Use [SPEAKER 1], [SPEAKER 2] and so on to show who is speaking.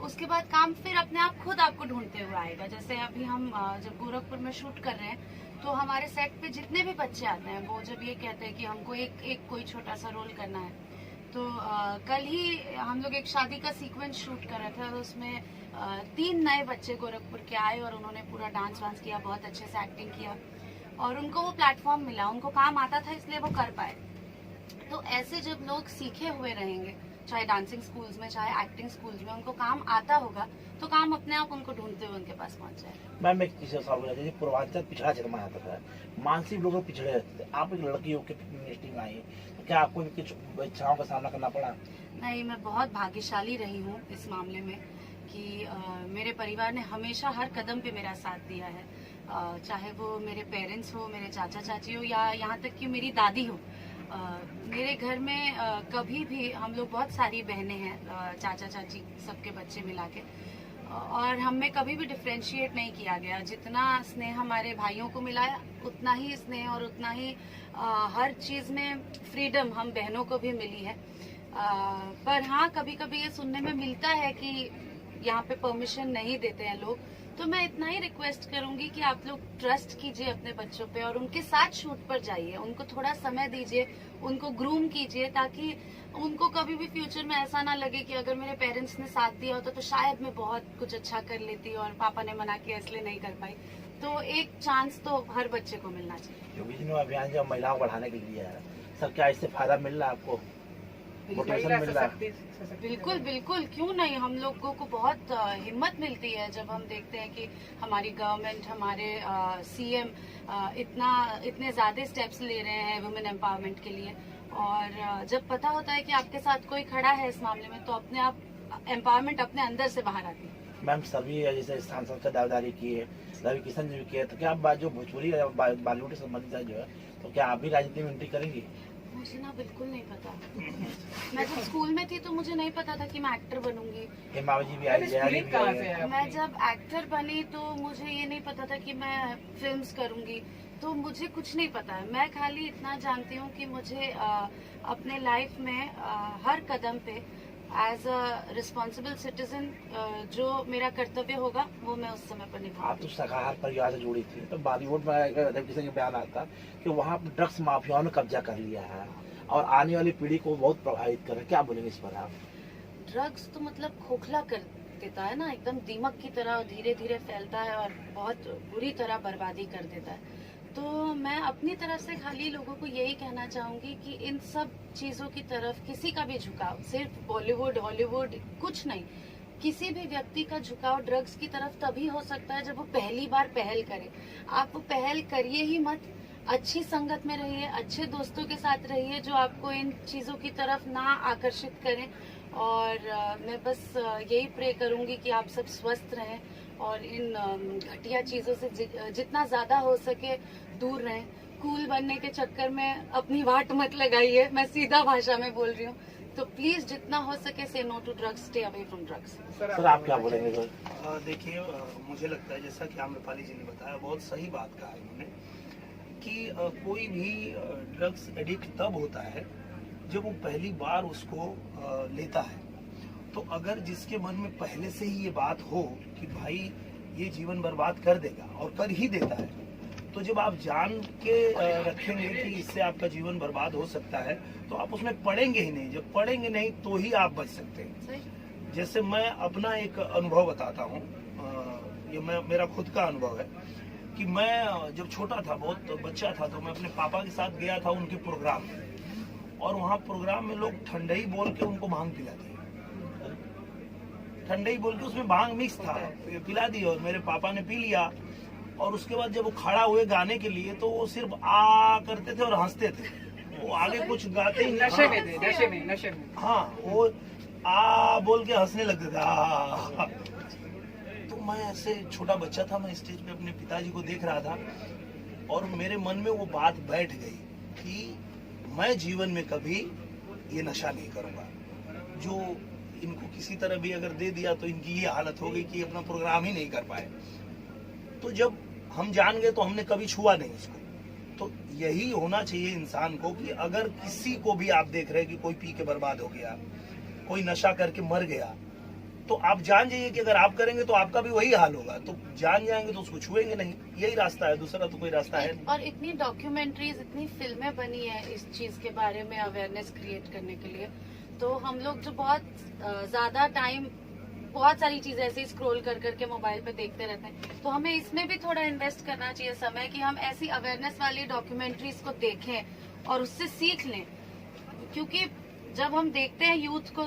[SPEAKER 1] उसके बाद काम फिर अपने आप खुद आपको ढूंढते हुए आएगा। जैसे अभी हम जब गोरखपुर में शूट कर रहे हैं तो हमारे सेट पे जितने भी बच्चे आते हैं वो जब ये कहते हैं कि हमको एक कोई छोटा सा रोल करना है, तो कल ही हम लोग एक शादी का सीक्वेंस शूट कर रहे थे और उसमें 3 नए बच्चे गोरखपुर के आए और उन्होंने पूरा डांस वांस किया, बहुत अच्छे से एक्टिंग किया और उनको वो प्लेटफॉर्म मिला, उनको काम आता था इसलिए वो कर पाए। तो ऐसे जब लोग सीखे हुए रहेंगे, चाहे डांसिंग स्कूल्स में चाहे एक्टिंग स्कूल्स में, उनको काम आता होगा तो काम अपने आप उनको ढूंढते हुए उनके पास पहुंच जाए।
[SPEAKER 2] मैम एक चीज सवाल है, जैसे पूर्वांचल पिछड़ा क्षेत्र माना जाता है, मानसिक लोग पिछड़े रहते थे, आप एक लड़की होकर इंडस्ट्री में आई, तो क्या आपको इनकी इच्छाओं का सामना करना पड़ा?
[SPEAKER 1] नहीं, मैं बहुत भाग्यशाली रही हूँ इस मामले में कि मेरे परिवार ने हमेशा हर कदम पे मेरा साथ दिया है, चाहे वो मेरे पेरेंट्स हो, मेरे चाचा चाची हो या यहाँ तक कि मेरी दादी हो। मेरे घर में कभी भी, हम लोग बहुत सारी बहनें हैं, चाचा चाची सबके बच्चे मिला के, और हमें कभी भी डिफ्रेंशिएट नहीं किया गया। जितना स्नेह हमारे भाइयों को मिला है उतना ही स्नेह और उतना ही हर चीज में फ्रीडम हम बहनों को भी मिली है। पर हाँ, कभी कभी ये सुनने में मिलता है कि यहाँ पे परमिशन नहीं देते हैं लोग, तो मैं इतना ही रिक्वेस्ट करूंगी कि आप लोग ट्रस्ट कीजिए अपने बच्चों पे और उनके साथ शूट पर जाइए, उनको थोड़ा समय दीजिए, उनको ग्रूम कीजिए, ताकि उनको कभी भी फ्यूचर में ऐसा ना लगे कि अगर मेरे पेरेंट्स ने साथ दिया होता तो शायद मैं बहुत कुछ अच्छा कर लेती और पापा ने मना किया इसलिए नहीं कर पाई। तो एक चांस तो हर बच्चे को मिलना चाहिए।
[SPEAKER 2] योगी जी ने अभियान जो महिलाओं को बढ़ाने के लिए है, सर क्या इससे फायदा मिल रहा है आपको? मोटिवेशन मिल रहा है?
[SPEAKER 1] बिल्कुल बिल्कुल, क्यों नहीं। हम लोगों को बहुत हिम्मत मिलती है जब हम देखते हैं कि हमारी गवर्नमेंट, हमारे सीएम इतने ज्यादा स्टेप्स ले रहे हैं वुमेन एम्पावरमेंट के लिए, और जब पता होता है कि आपके साथ कोई खड़ा है इस मामले में तो अपने आप एम्पावरमेंट अपने अंदर से बाहर आती है।
[SPEAKER 2] मैम सभी जैसे सांसद से दावेदारी की है, रवि किशन जी भी किए, तो क्या आप जो भोजपुरी बॉलीवुड से संबंधित है जो है, तो क्या आप भी राजनीति में एंट्री करेंगी?
[SPEAKER 1] मुझे ना बिल्कुल नहीं पता। मैं जब स्कूल में थी तो मुझे नहीं पता था कि मैं एक्टर बनूंगी।
[SPEAKER 2] हेमावती जी भी आई, जयाजी भी आई।
[SPEAKER 1] मैं जब एक्टर बनी तो मुझे ये नहीं पता था कि मैं फिल्म्स करूंगी, तो मुझे कुछ नहीं पता है। मैं खाली इतना जानती हूँ कि मुझे अपने लाइफ में हर कदम पे एज अ रिस्पॉन्सिबल सिटीजन जो मेरा कर्तव्य होगा वो मैं उस समय पर निभाऊंगी।
[SPEAKER 2] आप तो शाकाहार परिवार से जुड़ी थी, तो बॉलीवुड में रवि किशन का बयान आता कि वहाँ ड्रग्स माफियाओं ने कब्जा कर लिया है और आने वाली पीढ़ी को बहुत प्रभावित कर रहा है, क्या बोलेंगे इस पर आप?
[SPEAKER 1] ड्रग्स तो मतलब खोखला कर देता है ना, एकदम दीमक की तरह धीरे धीरे फैलता है और बहुत बुरी तरह बर्बादी कर देता है। तो मैं अपनी तरफ से खाली लोगों को यही कहना चाहूंगी कि इन सब चीजों की तरफ किसी का भी झुकाव, सिर्फ बॉलीवुड हॉलीवुड कुछ नहीं, किसी भी व्यक्ति का झुकाव ड्रग्स की तरफ तभी हो सकता है जब वो पहली बार पहल करे। आप वो पहल करिए ही मत, अच्छी संगत में रहिए, अच्छे दोस्तों के साथ रहिए जो आपको इन चीजों की तरफ ना आकर्षित करें। और मैं बस यही प्रे करूंगी कि आप सब स्वस्थ रहें और इन घटिया चीजों से जितना ज्यादा हो सके दूर रहें। कूल बनने के चक्कर में अपनी वाट मत लगाइए, मैं सीधा भाषा में बोल रही हूँ। तो प्लीज जितना हो सके say no to drugs, stay away from drugs.
[SPEAKER 2] Sir आप क्या बोलेंगे?
[SPEAKER 3] देखिए, मुझे लगता है जैसा कि आम्रपाली जी ने बताया, बहुत सही बात कहा इन्होंने कि कोई भी ड्रग्स एडिक्ट तब होता है जब वो पहली बार उसको लेता है। तो अगर जिसके मन में पहले से ही ये बात हो कि भाई ये जीवन बर्बाद कर देगा और कर ही देता है, तो जब आप जान के रखेंगे कि इससे आपका जीवन बर्बाद हो सकता है तो आप उसमें पड़ेंगे ही नहीं। जब पड़ेंगे नहीं तो ही आप बच सकते हैं। जैसे मैं अपना एक अनुभव बताता हूँ, ये मेरा खुद का अनुभव है कि मैं जब छोटा था, बहुत बच्चा था, तो मैं अपने पापा के साथ गया था उनके प्रोग्राम में, और वहाँ प्रोग्राम में लोग ठंडई बोल के उनको भांग पिलाते, ठंडई बोल के उसमें भांग मिक्स था, पिला दी और मेरे पापा ने पी लिया। और उसके बाद जब वो खड़ा हुए गाने के लिए तो वो सिर्फ आ करते थे और हंसते थे, वो आगे कुछ गाते ही
[SPEAKER 4] नशे में थे, नशे में।
[SPEAKER 3] हाँ, वो आ बोल के हंसने लगते थे। तो मैं ऐसे छोटा बच्चा था, मैं स्टेज पे अपने पिताजी को देख रहा था और मेरे मन में वो बात बैठ गई कि मैं जीवन में कभी ये नशा नहीं करूंगा। जो इनको किसी तरह भी अगर दे दिया तो इनकी ये हालत हो गई कि अपना प्रोग्राम ही नहीं कर पाए। तो जब हम जान गए तो हमने कभी छुआ नहीं उसको। तो यही होना चाहिए इंसान को कि अगर किसी को भी आप देख रहे हैं कि कोई पी के बर्बाद हो गया, कोई नशा करके मर गया, तो आप जान जाइए कि अगर आप करेंगे तो आपका भी वही हाल होगा। तो जान जाएंगे तो उसको छुएंगे नहीं, यही रास्ता है, दूसरा तो कोई रास्ता है नहीं।
[SPEAKER 1] और इतनी डॉक्यूमेंट्रीज, इतनी फिल्में बनी है इस चीज के बारे में अवेयरनेस क्रिएट करने के लिए। तो हम लोग जो बहुत ज्यादा टाइम बहुत सारी चीजें ऐसे स्क्रॉल कर करके मोबाइल पे देखते रहते हैं, तो हमें इसमें भी थोड़ा इन्वेस्ट करना चाहिए समय कि हम ऐसी अवेयरनेस वाली डॉक्यूमेंट्रीज को देखें और उससे सीख लें। क्योंकि जब हम देखते हैं यूथ को